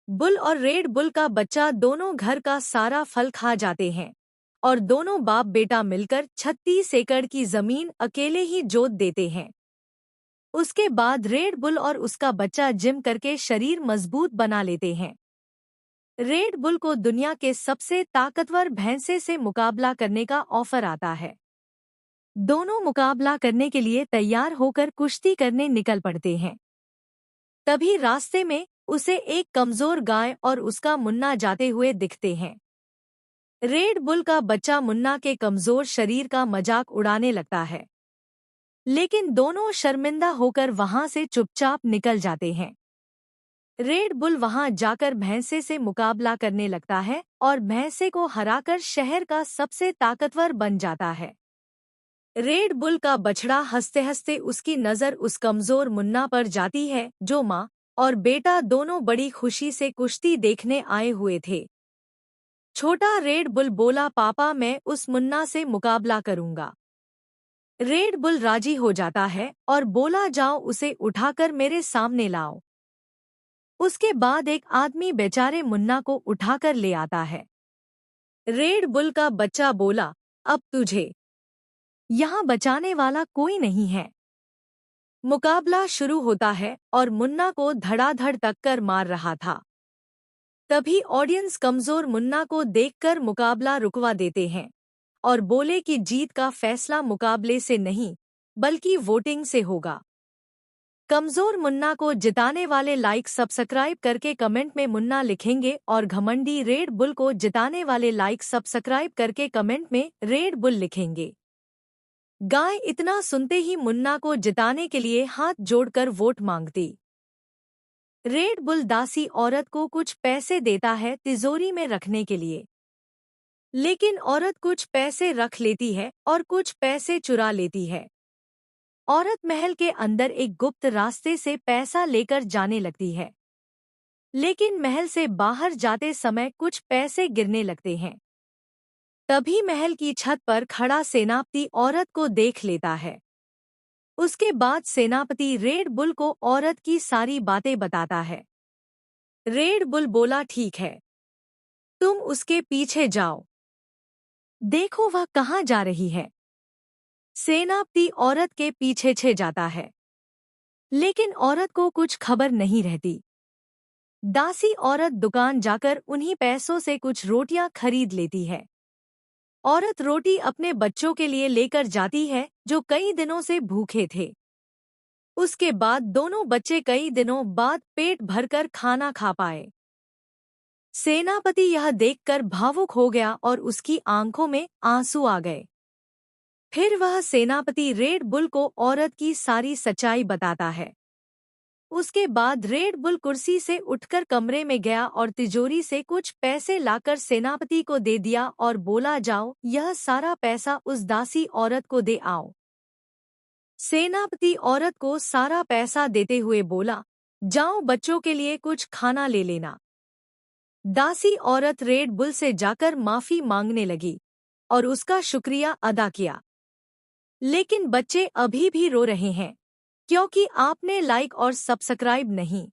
Bull और red bull का बच्चा दोनों घर का सारा फल खा जाते हैं और दोनों बाप बेटा मिलकर 36 एकड़ की जमीन अकेले ही जोत देते हैं। उसके बाद रेड बुल और उसका बच्चा जिम करके शरीर मजबूत बना लेते हैं। रेड बुल को दुनिया के सबसे ताकतवर भैंसे से मुकाबला करने का ऑफर आता है। दोनों मुकाबला करने के लिए तैयार होकर कुश्ती करने निकल पड़ते हैं। तभी रास्ते में उसे एक कमजोर गाय और उसका मुन्ना जाते हुए दिखते हैं। रेड बुल का बच्चा मुन्ना के कमजोर शरीर का मजाक उड़ाने लगता है, लेकिन दोनों शर्मिंदा होकर वहां से चुपचाप निकल जाते हैं। रेड बुल वहां जाकर भैंसे से मुकाबला करने लगता है और भैंसे को हराकर शहर का सबसे ताकतवर बन जाता है। रेड बुल का बछड़ा हंसते हंसते उसकी नजर उस कमजोर मुन्ना पर जाती है जो माँ और बेटा दोनों बड़ी खुशी से कुश्ती देखने आए हुए थे। छोटा रेड बुल बोला, पापा मैं उस मुन्ना से मुकाबला करूंगा। रेड बुल राजी हो जाता है और बोला, जाओ उसे उठाकर मेरे सामने लाओ। उसके बाद एक आदमी बेचारे मुन्ना को उठाकर ले आता है। रेड बुल का बच्चा बोला, अब तुझे यहाँ बचाने वाला कोई नहीं है। मुकाबला शुरू होता है और मुन्ना को धड़ाधड़ तक कर मार रहा था। तभी ऑडियंस कमजोर मुन्ना को देखकर मुकाबला रुकवा देते हैं और बोले कि जीत का फैसला मुकाबले से नहीं बल्कि वोटिंग से होगा। कमजोर मुन्ना को जिताने वाले लाइक सब्सक्राइब करके कमेंट में मुन्ना लिखेंगे और घमंडी रेड बुल को जिताने वाले लाइक सब्सक्राइब करके कमेंट में रेड बुल लिखेंगे। गाय इतना सुनते ही मुन्ना को जिताने के लिए हाथ जोड़कर वोट मांगती। रेड बुल दासी औरत को कुछ पैसे देता है तिजोरी में रखने के लिए, लेकिन औरत कुछ पैसे रख लेती है और कुछ पैसे चुरा लेती है। औरत महल के अंदर एक गुप्त रास्ते से पैसा लेकर जाने लगती है, लेकिन महल से बाहर जाते समय कुछ पैसे गिरने लगते हैं। तभी महल की छत पर खड़ा सेनापति औरत को देख लेता है। उसके बाद सेनापति रेड बुल को औरत की सारी बातें बताता है। रेड बुल बोला, ठीक है, तुम उसके पीछे जाओ, देखो वह कहाँ जा रही है। सेनापति औरत के पीछे जाता है, लेकिन औरत को कुछ खबर नहीं रहती। दासी औरत दुकान जाकर उन्हीं पैसों से कुछ रोटियां खरीद लेती है। औरत रोटी अपने बच्चों के लिए लेकर जाती है जो कई दिनों से भूखे थे। उसके बाद दोनों बच्चे कई दिनों बाद पेट भरकर खाना खा पाए। सेनापति यह देखकर भावुक हो गया और उसकी आंखों में आंसू आ गए। फिर वह सेनापति रेड बुल को औरत की सारी सच्चाई बताता है। उसके बाद रेड बुल कुर्सी से उठकर कमरे में गया और तिजोरी से कुछ पैसे लाकर सेनापति को दे दिया और बोला, जाओ यह सारा पैसा उस दासी औरत को दे आओ। सेनापति औरत को सारा पैसा देते हुए बोला, जाओ बच्चों के लिए कुछ खाना ले लेना। दासी औरत रेड बुल से जाकर माफी मांगने लगी और उसका शुक्रिया अदा किया, लेकिन बच्चे अभी भी रो रहे हैं क्योंकि आपने लाइक और सब्सक्राइब नहीं